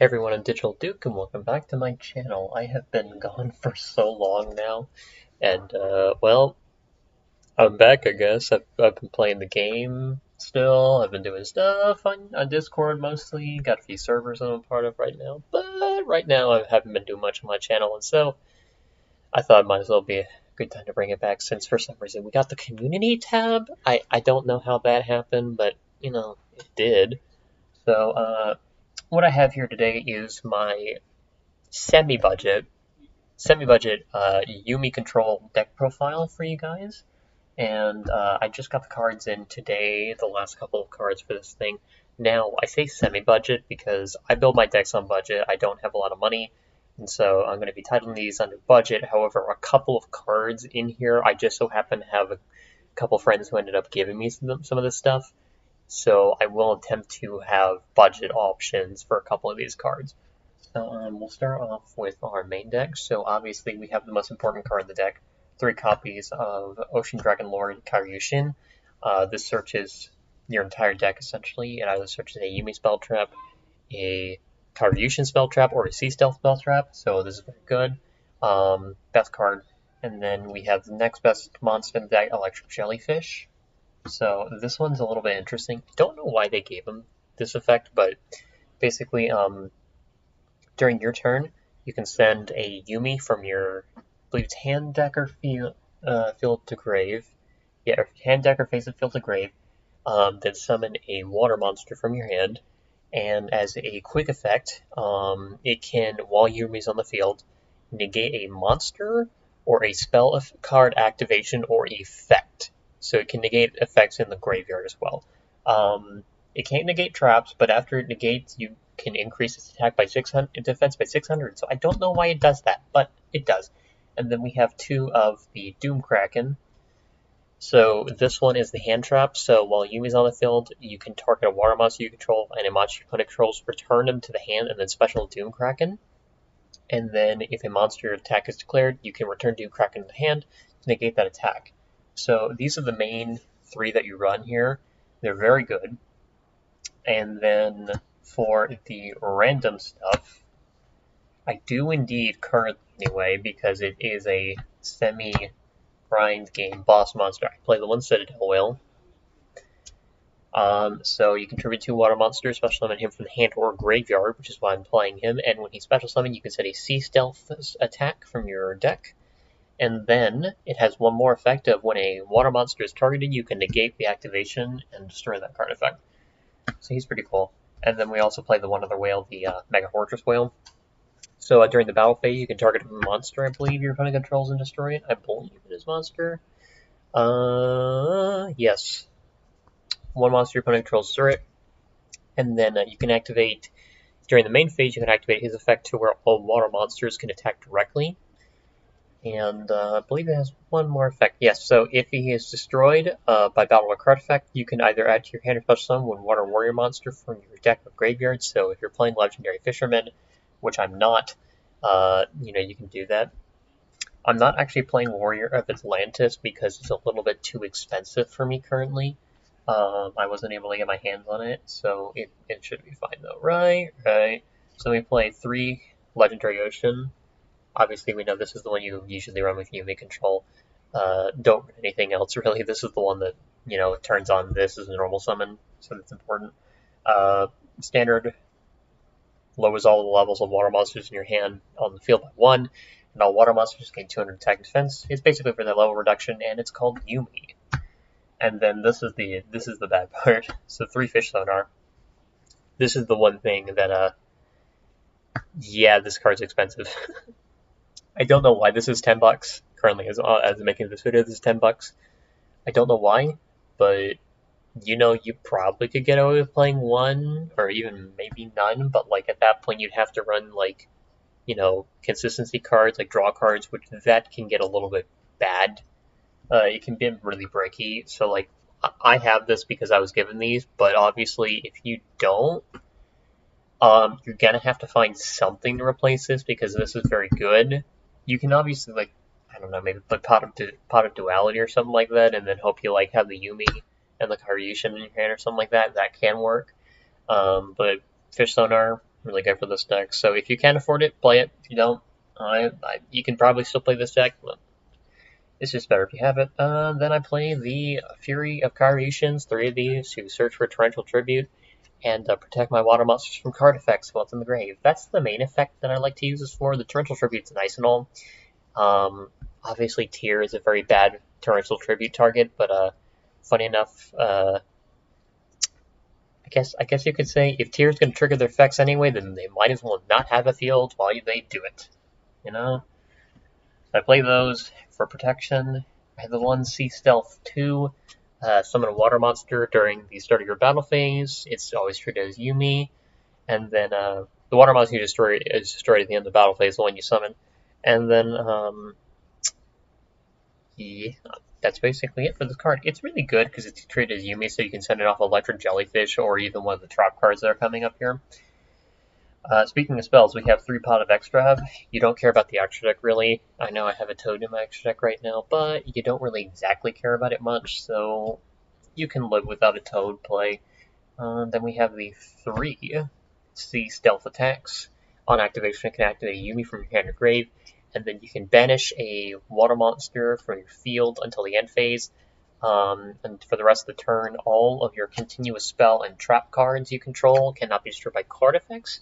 Hey everyone, I'm Digital Duke, and welcome back to my channel. I have been gone for so long now, and I'm back, I guess. I've been playing the game still. I've been doing stuff on Discord mostly. Got a few servers I'm a part of right now, but right now I haven't been doing much on my channel, and so I thought it might as well be a good time to bring it back since for some reason we got the community tab. I don't know how that happened, but it did. So what I have here today is my semi-budget Yuumi control deck profile for you guys. And I just got the cards in today, the last couple of cards for this thing. Now, I say semi-budget because I build my decks on budget. I don't have a lot of money, and so I'm going to be titling these under budget. However, a couple of cards in here, I just so happen to have a couple friends who ended up giving me some of this stuff. So I will attempt to have budget options for a couple of these cards. So we'll start off with our main deck. So obviously we have the most important card in the deck, 3 copies of Ocean Dragon Lord Karyushin. This searches your entire deck essentially. It either searches a Yuumi spell trap, a Karyushin spell trap, or a Sea Stealth spell trap. So this is very good. Best card. And then we have the next best monster in the deck, Electric Jellyfish. So this one's a little bit interesting. I don't know why they gave him this effect, but basically, during your turn, you can send a Yuumi from your, I believe it's hand, deck, or field to grave. Yeah, or hand, deck, or face of field to grave. Then summon a water monster from your hand. And as a quick effect, it can, while Yuumi's on the field, negate a monster or a spell card activation or effect. So it can negate effects in the graveyard as well. It can't negate traps, but after it negates, you can increase its attack by 600, defense by 600. So I don't know why it does that, but it does. And then we have 2 of the Doom Kraken. So this one is the hand trap. So while Yuumi's on the field, you can target a water monster you control, and a monster your opponent controls, return them to the hand, and then special Doom Kraken. And then if a monster attack is declared, you can return Doom Kraken to the hand to negate that attack. So these are the main 3 that you run here. They're very good. And then for the random stuff, I do indeed currently anyway, because it is a semi-grind game boss monster. I play the one Citadel Whale. So you contribute 2 water monsters, special summon him from the hand or graveyard, which is why I'm playing him. And when he's special summoned, you can set a Sea Stealth attack from your deck. And then it has one more effect of when a water monster is targeted, you can negate the activation and destroy that card effect. So he's pretty cool. And then we also play the one other whale, the Mega Fortress Whale. So during the battle phase, you can target a monster, I believe your opponent controls, and destroy it. I believe it is monster. Yes. One monster your opponent controls, destroy it. And then you can activate, during the main phase, you can activate his effect to where all water monsters can attack directly. And I believe it has one more effect. Yes, so if he is destroyed by battle or card effect, you can either add to your hand or special summon one water warrior monster from your deck or graveyard. So if you're playing Legendary Fisherman, which I'm not, you can do that. I'm not actually playing Warrior of Atlantis because it's a little bit too expensive for me currently. I wasn't able to get my hands on it, so it should be fine though. Right. So we play 3 Legendary Ocean. Obviously, we know this is the one you usually run with Yuumi control. Don't run anything else, really. This is the one that, turns on this as a normal summon, so that's important. Standard lowers all the levels of water monsters in your hand on the field by 1, and all water monsters gain 200 attack and defense. It's basically for that level reduction, and it's called Yuumi. And then this is the bad part. So 3 fish sonar. This is the one thing that, yeah, this card's expensive. I don't know why this is $10 currently as I'm making this video. This is $10. I don't know why, but you probably could get away with playing 1 or even maybe none. But like at that point, you'd have to run like consistency cards, like draw cards, which that can get a little bit bad. It can be really breaky. So like I have this because I was given these, but obviously if you don't, you're gonna have to find something to replace this because this is very good. You can obviously I don't know, maybe put Pot of Duality or something like that, and then hope you have the Yuumi and the Karyushin in your hand or something like that. That can work. But Fish Sonar, Really good for this deck. So if you can afford it, play it. If you don't, you can probably still play this deck. But it's just better if you have it. Then I play the Fury of Karyushins, 3 of these, to search for Torrential Tribute and protect my water monsters from card effects while it's in the grave. That's the main effect that I like to use this for. The Torrential Tribute's nice and all. Obviously, Tyr is a very bad Torrential Tribute target, but funny enough, I guess you could say if Tyr's going to trigger their effects anyway, then they might as well not have a field while they do it. You know? I play those for protection. I have the one Sea Stealth 2. Summon a water monster during the start of your battle phase. It's always treated as Yumi. And then the water monster you destroy is destroyed at the end of the battle phase, the one you summon. And then, yeah, that's basically it for this card. It's really good because it's treated as Yumi, so you can send it off Electric Jellyfish or even one of the trap cards that are coming up here. Speaking of spells, we have 3 Pot of Extra. You don't care about the extra deck, really. I know I have a Toad in my extra deck right now, but you don't really exactly care about it much, so you can live without a Toad play. Then we have the 3 Sea Stealth attacks. On activation, it can activate a Yumi from your hand or grave, and then you can banish a water monster from your field until the end phase. And for the rest of the turn, all of your continuous spell and trap cards you control cannot be destroyed by card effects.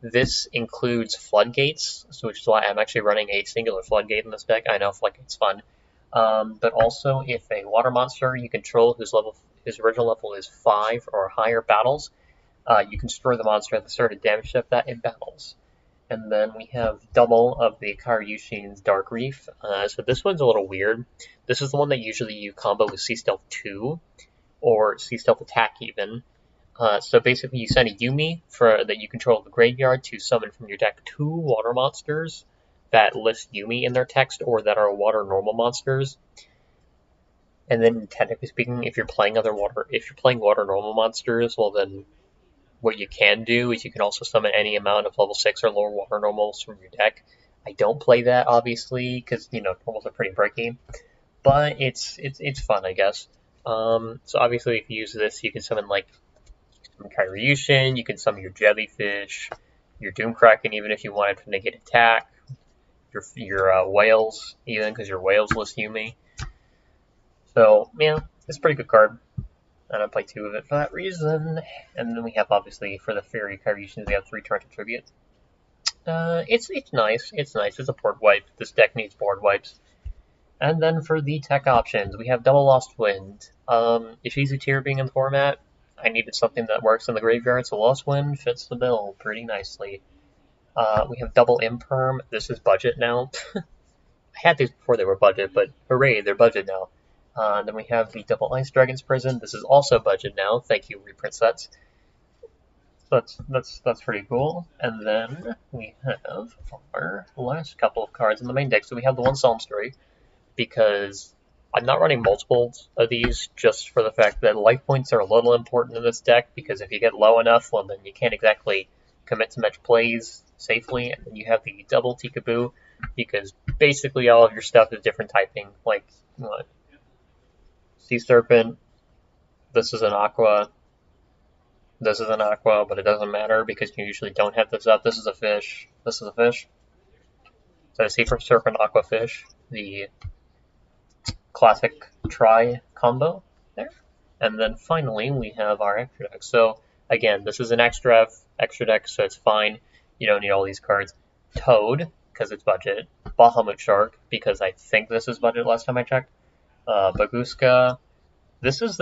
This includes floodgates, which is why I'm actually running a singular floodgate in this deck. I know floodgate's fun. But also, if a water monster you control whose original level is 5 or higher battles, you can destroy the monster at the start of damage step that it battles. And then we have double of the Karyushin's Dark Reef. So this one's a little weird. This is the one that usually you combo with Sea Stealth 2, or Sea Stealth Attack even. So basically you send a Yumi that you control the graveyard to summon from your deck 2 water monsters that list Yumi in their text or that are water normal monsters. And then technically speaking, if you're playing water normal monsters, well then what you can do is you can also summon any amount of level 6 or lower water normals from your deck. I don't play that obviously because normals are pretty breaky, but it's fun, I guess. So obviously if you use this, you can summon Karyushin, you can summon your Jellyfish, your Doomkraken, even if you wanted to negate attack, your whales, even because your whales list Yumi. So, yeah, it's a pretty good card, and I play 2 of it for that reason. And then we have, obviously, for the Fairy Karyushin, we have 3 Torrential Tribute. It's nice, it's a board wipe. This deck needs board wipes. And then for the tech options, we have Double Lost Wind. Ishizu Tyr being in the format, I needed something that works in the graveyard, so Lost Wind fits the bill pretty nicely. We have Double Imperm. This is budget now. I had these before they were budget, but hooray, they're budget now. Then we have the Double Ice Dragon's Prison. This is also budget now. Thank you, reprint sets. So that's pretty cool. And then we have our last couple of cards in the main deck. So we have the one Psalm Story, because I'm not running multiples of these just for the fact that life points are a little important in this deck, because if you get low enough, well, then you can't exactly commit to much plays safely. And then you have the double Tikaboo, because basically all of your stuff is different typing, like Sea Serpent, this is an Aqua, but it doesn't matter because you usually don't have this up. This is a fish, So Sea Serpent, Aqua, Fish, the classic try combo there. And then finally we have our extra deck. So again, this is an extra deck, so it's fine. You don't need all these cards. Toad, because it's budget. Bahamut Shark, because I think this is budget last time I checked. Baguska. This is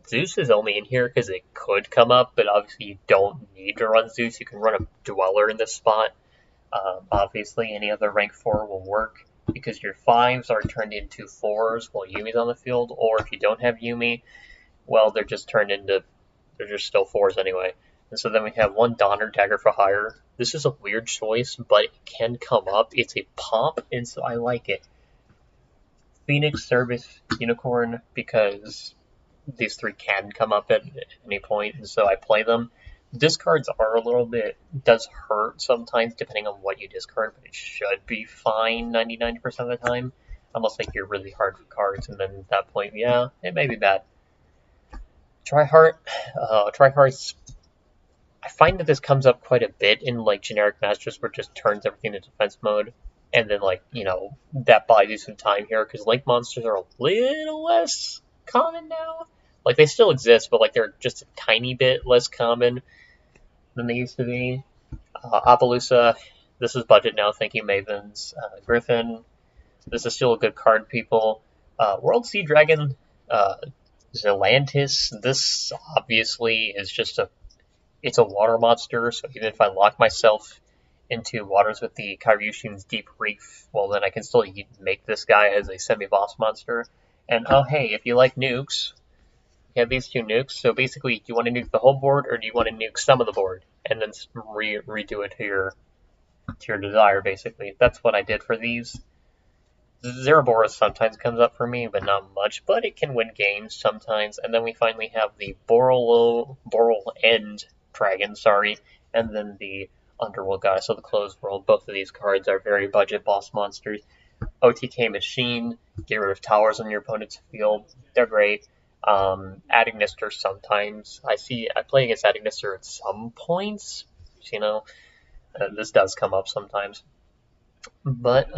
Zeus is only in here because it could come up, but obviously you don't need to run Zeus. You can run a Dweller in this spot. Obviously any other rank 4 will work, because your 5s are turned into 4s while Yumi's on the field, or if you don't have Yumi, well, they're just still 4s anyway. And so then we have one Donner, Dagger for Hire. This is a weird choice, but it can come up. It's a pop, and so I like it. Phoenix, Service, Unicorn, because these 3 can come up at any point, and so I play them. Discards are a little bit, does hurt sometimes depending on what you discard, but it should be fine 99% of the time, unless you're really hard for cards, and then at that point, yeah, it may be bad. Tryhard's I find that this comes up quite a bit in like generic masters where it just turns everything into defense mode. And then like, that buys you some time here because link monsters are a little less common now. Like they still exist, but like they're just a tiny bit less common than they used to be. Appaloosa, this is budget now, thank you Mavens. Griffin, this is still a good card, people. World Sea Dragon, uh, Zelantis, this obviously is just it's a water monster, so even if I lock myself into waters with the Kairyushin's Deep Reef, well then I can still make this guy as a semi-boss monster. And oh hey, if you like nukes, you have these two nukes, so basically do you want to nuke the whole board or do you want to nuke some of the board? And then redo it to your desire, basically. That's what I did for these. Zeraboros sometimes comes up for me, but not much, but it can win games sometimes. And then we finally have the Boral End Dragon, and then the Underworld Goddess of the Closed World. Both of these cards are very budget boss monsters. OTK Machine, get rid of towers on your opponent's field. They're great. Adding sometimes. I play against Adding at some points, this does come up sometimes. But,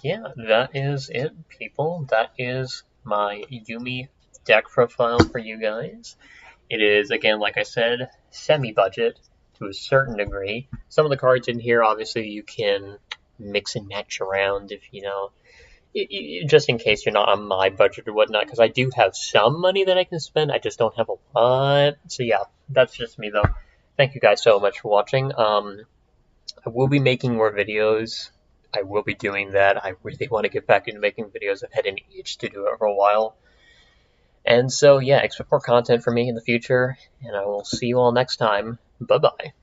yeah, that is it, people. That is my Yuumi deck profile for you guys. It is, again, like I said, semi-budget to a certain degree. Some of the cards in here, obviously, you can mix and match around if, just in case you're not on my budget or whatnot, because I do have some money that I can spend, I just don't have a lot. So, yeah, that's just me, though. Thank you guys so much for watching. I will be making more videos. I will be doing that. I really want to get back into making videos. I've had an itch to do it for a while. And so, yeah, expect more content from me in the future, and I will see you all next time. Bye-bye.